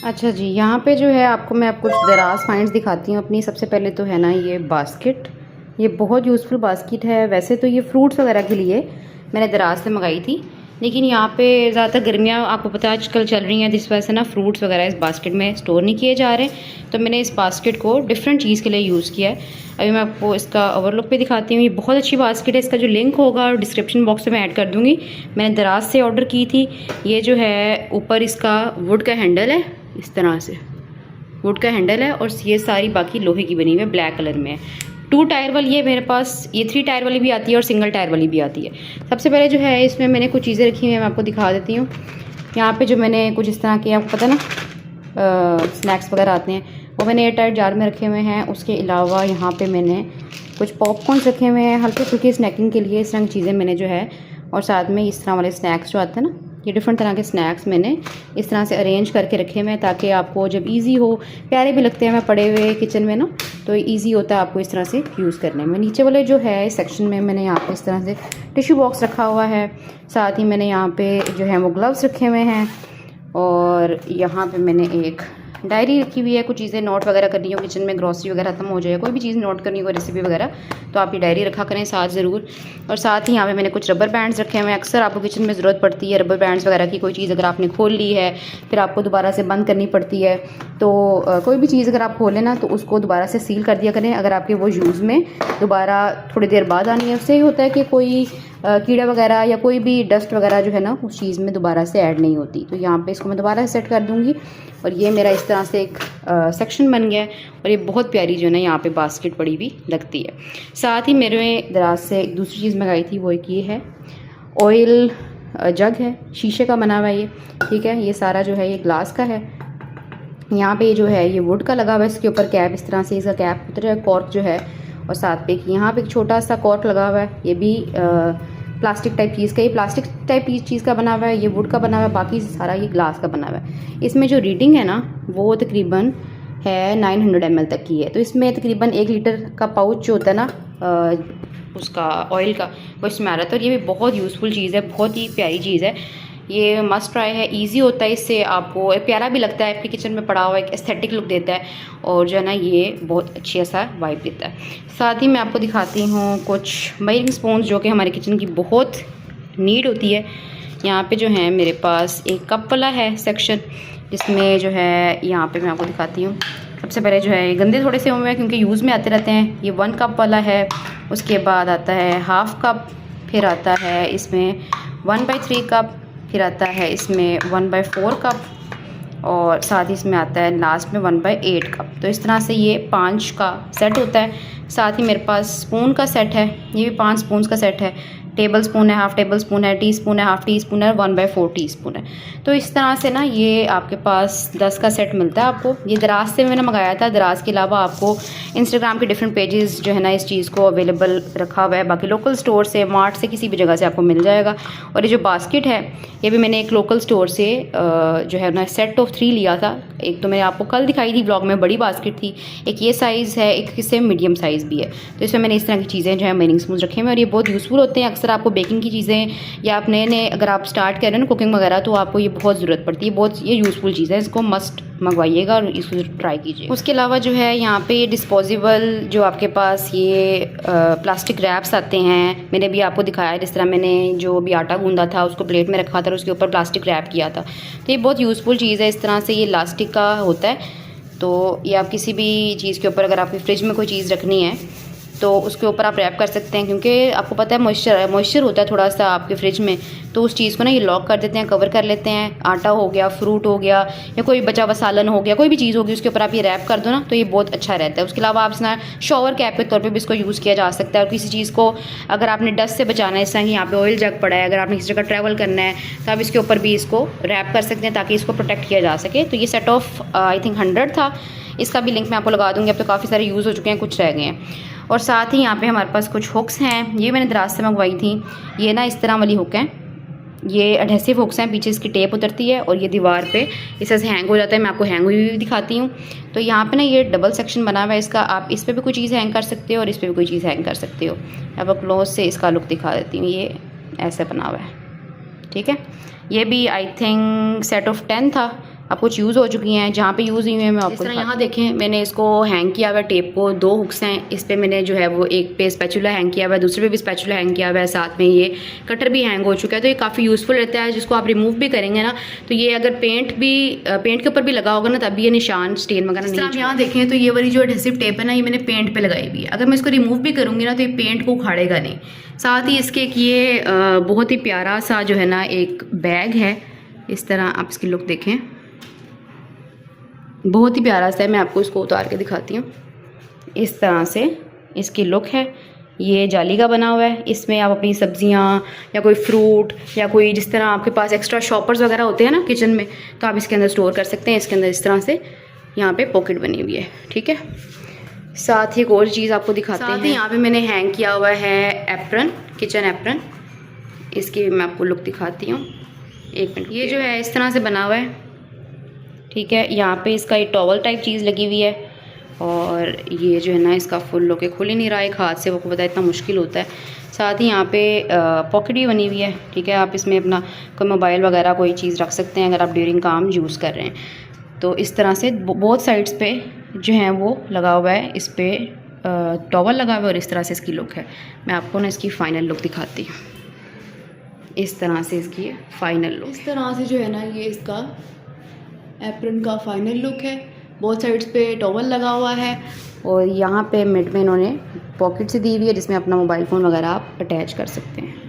अच्छा जी, यहाँ पे जो है आपको मैं कुछ दराज फाइंड्स दिखाती हूँ अपनी। सबसे पहले तो है ना ये बास्केट, ये बहुत यूज़फुल बास्केट है। वैसे तो ये फ्रूट्स वगैरह के लिए मैंने दराज से मंगाई थी, लेकिन यहाँ पे ज़्यादातर गर्मियाँ आपको पता है आजकल चल रही हैं, जिस वजह से ना फ्रूट्स वगैरह इस बास्केट में स्टोर नहीं किए जा रहे। तो मैंने इस बास्केट को डिफरेंट चीज़ के लिए यूज़ किया है। अभी मैं आपको इसका ओवरलुक पे दिखाती हूँ। ये बहुत अच्छी बास्केट है, इसका जो लिंक होगा डिस्क्रिप्शन बॉक्स में ऐड कर दूँगी। मैंने दराज से ऑर्डर की थी। ये जो है ऊपर इसका वुड का हैंडल है, इस तरह से वुड का हैंडल है, और ये सारी बाकी लोहे की बनी हुई है, ब्लैक कलर में है। 2 टायर वाली है मेरे पास, ये 3 टायर वाली भी आती है और सिंगल टायर वाली भी आती है। सबसे पहले जो है इसमें मैंने कुछ चीज़ें रखी हुई हैं, मैं आपको दिखा देती हूँ। यहाँ पे जो मैंने कुछ इस तरह के, आपको पता है ना स्नैक्स वगैरह आते हैं, वो मैंने एयर टाइट जार में रखे हुए हैं। उसके अलावा यहाँ पे मैंने कुछ पॉपकॉर्न्स रखे हुए हैं, हल्के फुल्के स्नैकिंग के लिए। इस तरह की चीज़ें मैंने जो है, और साथ में इस तरह वाले स्नैक्स जो आते हैं ना, ये डिफरेंट तरह के स्नैक्स मैंने इस तरह से अरेंज करके रखे हुए हैं, ताकि आपको जब इजी हो, प्यारे भी लगते हैं मैं पड़े हुए किचन में ना, तो इजी होता है आपको इस तरह से यूज़ करने में। नीचे वाले जो है इस सेक्शन में मैंने यहाँ पे इस तरह से टिश्यू बॉक्स रखा हुआ है। साथ ही मैंने यहाँ पे जो है वो ग्लव्स रखे हुए हैं, और यहाँ पे मैंने एक डायरी रखी हुई है। कुछ चीज़ें नोट वगैरह करनी हो किचन में, ग्रॉसरी वगैरह खत्म हो जाए, कोई भी चीज़ नोट करनी हो, रेसिपी वगैरह, तो आप ये डायरी रखा करें साथ ज़रूर। और साथ ही यहाँ पे मैंने कुछ रबर बैंड्स रखे हुए हैं। अक्सर आपको किचन में ज़रूरत पड़ती है रबर बैंड्स वगैरह की। कोई चीज़ अगर आपने खोल ली है, फिर आपको दोबारा से बंद करनी पड़ती है, तो कोई भी चीज़ अगर आप खोलें ना, तो उसको दोबारा से सील कर दिया करें। अगर आपके वो यूज़ में दोबारा थोड़ी देर बाद आनी है, उससे ही होता है कि कोई कीड़ा वगैरह या कोई भी डस्ट वगैरह जो है ना उस चीज़ में दोबारा से ऐड नहीं होती। तो यहाँ पे इसको मैं दोबारा सेट कर दूँगी, और ये मेरा इस तरह से एक सेक्शन बन गया है। और ये बहुत प्यारी जो है ना यहाँ पे बास्केट पड़ी भी लगती है। साथ ही मेरे दराज से एक दूसरी चीज़ मंगाई थी, वो एक ये है ऑयल जग है, शीशे का बना हुआ है ये, ठीक है। ये सारा जो है ये ग्लास का है। यहाँ पे जो है ये वुड का लगा हुआ है, इसके ऊपर कैप इस तरह से इसका कैप उतर है, कॉर्क जो है, और साथ पे यहाँ पे एक छोटा सा कॉर्क लगा हुआ है। ये भी प्लास्टिक टाइप चीज़ का, ये प्लास्टिक टाइप चीज़ का बना हुआ है, ये वुड का बना हुआ है, बाकी सारा ये ग्लास का बना हुआ है। इसमें जो रीडिंग है ना वो तकरीबन है 900 ml तक की है। तो इसमें तकरीबन 1 लीटर का पाउच जो होता है ना उसका ऑयल का, वो इसमें आ रहा था। और ये भी बहुत यूज़फुल चीज़ है, बहुत ही प्यारी चीज़ है। ये मस्ट ट्राई है, इजी होता है, इससे आपको प्यारा भी लगता है, आपके किचन में पड़ा हुआ एक एस्थेटिक लुक देता है, और जो है ना ये बहुत अच्छी सा वाइब देता है। साथ ही मैं आपको दिखाती हूँ कुछ मेजरिंग स्पून जो कि हमारे किचन की बहुत नीड होती है। यहाँ पे जो है मेरे पास एक कप वाला है सेक्शन, जिसमें जो है यहाँ पे मैं आपको दिखाती हूँ। सबसे पहले जो है गंदे थोड़े से हुए हैं क्योंकि यूज़ में आते रहते हैं। ये 1 कप वाला है, उसके बाद आता है 1/2 कप, फिर आता है इसमें 1/3 कप, फिर आता है इसमें 1/4 कप, और साथ ही इसमें आता है लास्ट में 1/8 कप। तो इस तरह से ये 5 का सेट होता है। साथ ही मेरे पास स्पून का सेट है, ये भी 5 स्पून का सेट है। टेबल स्पून है, हाफ़ टेबल स्पून है, टी स्पून है, हाफ़ टी स्पून है, और 1/4 टी स्पून है। तो इस तरह से ना ये आपके पास 10 का सेट मिलता है आपको। ये दराज से मैंने मंगाया था। दराज के अलावा आपको इंस्टाग्राम के डिफरेंट पेजेस जो है ना इस चीज़ को अवेलेबल रखा हुआ है। बाकी लोकल स्टोर से, मार्ट से, किसी भी जगह से आपको मिल जाएगा। और ये जो बास्केट है ये भी मैंने एक लोकल स्टोर से जो है ना सेट ऑफ 3 लिया था। एक तो मैंने आपको कल दिखाई थी ब्लॉग में, बड़ी बास्केट थी, एक ये साइज़ है, एक इससे मीडियम साइज़ भी है। तो इसमें मैंने इस तरह की चीज़ें जो है मेजरिंग स्पून रखे हुए हैं, और ये बहुत यूज़फुल होते हैं। अक्सर आपको बेकिंग की चीज़ें या आप नए अगर आप स्टार्ट कर रहे हैं ना कुकिंग वगैरह, तो आपको ये बहुत ज़रूरत पड़ती है। बहुत ये यूज़फुल चीज़ है, इसको मस्ट मंगवाइएगा और इसको ट्राई कीजिए। उसके अलावा जो है यहाँ पे डिस्पोजेबल जो आपके पास ये प्लास्टिक रैप्स आते हैं, मैंने भी आपको दिखाया है। जिस तरह मैंने जो भी आटा गूंदा था उसको प्लेट में रखा था और उसके ऊपर प्लास्टिक रैप किया था। तो ये बहुत यूज़फुल चीज़ है। इस तरह से ये इलास्टिक का होता है, तो ये आप किसी भी चीज़ के ऊपर, अगर आपकी फ्रिज में कोई चीज़ रखनी है तो उसके ऊपर आप रैप कर सकते हैं, क्योंकि आपको पता है मॉइस्चर होता है थोड़ा सा आपके फ्रिज में, तो उस चीज़ को ना ये लॉक कर देते हैं, कवर कर लेते हैं। आटा हो गया, फ्रूट हो गया, या कोई बचा हुआ सालन हो गया, कोई भी चीज़ होगी, उसके ऊपर आप ये रैप कर दो ना, तो ये बहुत अच्छा रहता है। उसके अलावा आप इसना शॉवर कैप के तौर पर भी इसको यूज़ किया जा सकता है। और किसी चीज़ को अगर आपने डस्ट से बचाना है, इस तरह यहाँ पे ऑयल जग पड़ा है, अगर आपने किसी जगह ट्रैवल करना है तो आप इसके ऊपर भी इसको रैप कर सकते हैं ताकि इसको प्रोटेक्ट किया जा सके। तो ये सेट ऑफ आई थिंक 100 था। इसका भी लिंक मैं आपको लगा दूँगी। अब तो काफ़ी सारे यूज़ हो चुके हैं, कुछ रह गए हैं। और साथ ही यहाँ पे हमारे पास कुछ हुक्स हैं, ये मैंने दराज से मंगवाई थी। ये ना इस तरह वाली हुक हैं, ये एडहेसिव हुक्स हैं, पीछे इसकी टेप उतरती है और ये दीवार पे इस तरह से हैंग हो जाता है। मैं आपको हैंग हुई भी दिखाती हूँ। तो यहाँ पे ना ये डबल सेक्शन बना हुआ है इसका, आप इस पर भी कोई चीज़ हैंग कर सकते हो और इस पर भी कोई चीज़ हैंग कर सकते हो। अब क्लोज से इसका लुक दिखा देती हूँ। ये ऐसे बना हुआ है, ठीक है। ये भी आई थिंक सेट ऑफ 10 था, अब कुछ यूज़ हो चुकी हैं, जहाँ पे यूज़ हुई हैं मैं आपको यहाँ देखें। मैंने इसको हैंग किया हुआ है टेप को, 2 हुक्स हैं इस पे। मैंने जो है वो एक पे स्पैचुला हैंग किया हुआ है, दूसरे पे भी स्पैचुला हैंग किया हुआ है, साथ में ये कटर भी हैंग हो चुका है। तो ये काफ़ी यूज़फुल रहता है, जिसको आप रिमूव भी करेंगे ना तो ये अगर पेंट के ऊपर भी लगा होगा ना तब भी ये निशान स्टेन वगैरह नहीं। आप यहाँ देखें तो ये वाली जो एडहेसिव टेप है ना, ये मैंने पेंट पे लगाई हुई है। अगर मैं इसको रिमूव भी करूँगी ना तो ये पेंट को उखाड़ेगा नहीं। साथ ही इसके ये बहुत ही प्यारा सा जो है ना एक बैग है, इस तरह आप इसकी लुक देखें, बहुत ही प्यारा सा है। मैं आपको इसको उतार के दिखाती हूँ। इस तरह से इसकी लुक है। ये जाली का बना हुआ है, इसमें आप अपनी सब्जियां या कोई फ्रूट या कोई जिस तरह आपके पास एक्स्ट्रा शॉपर्स वगैरह होते हैं ना किचन में, तो आप इसके अंदर स्टोर कर सकते हैं। इसके अंदर इस तरह से यहाँ पे पॉकेट बनी हुई है, ठीक है। साथ ही एक और चीज़ आपको दिखाते हैं। यहाँ पे मैंने हैंग किया हुआ है एप्रन, किचन एप्रन। इसकी मैं आपको लुक दिखाती हूँ, एक मिनट। ये जो है इस तरह से बना हुआ है, ठीक है। यहाँ पे इसका एक टॉवल टाइप चीज़ लगी हुई है और ये जो है ना इसका फुल लोग के खुल ही नहीं रहा है, एक हाथ से, वो को पता है इतना मुश्किल होता है। साथ ही यहाँ पे पॉकेट भी बनी हुई है, ठीक है। आप इसमें अपना कोई मोबाइल वगैरह कोई चीज़ रख सकते हैं अगर आप ड्यूरिंग काम यूज़ कर रहे हैं। तो इस तरह से बोथ साइड्स पे जो है वो लगा हुआ है, इस पर टॉवल लगा हुआ है और इस तरह से इसकी लुक है। मैं आपको ना इसकी फ़ाइनल लुक दिखाती हूँ। इस तरह से इसकी फ़ाइनल लुक, इस तरह से जो है ना ये इसका एप्रन का फाइनल लुक है। बोथ साइड्स पे टॉवल लगा हुआ है और यहाँ पे मिड में इन्होंने पॉकेट से दी हुई है जिसमें अपना मोबाइल फ़ोन वगैरह आप अटैच कर सकते हैं।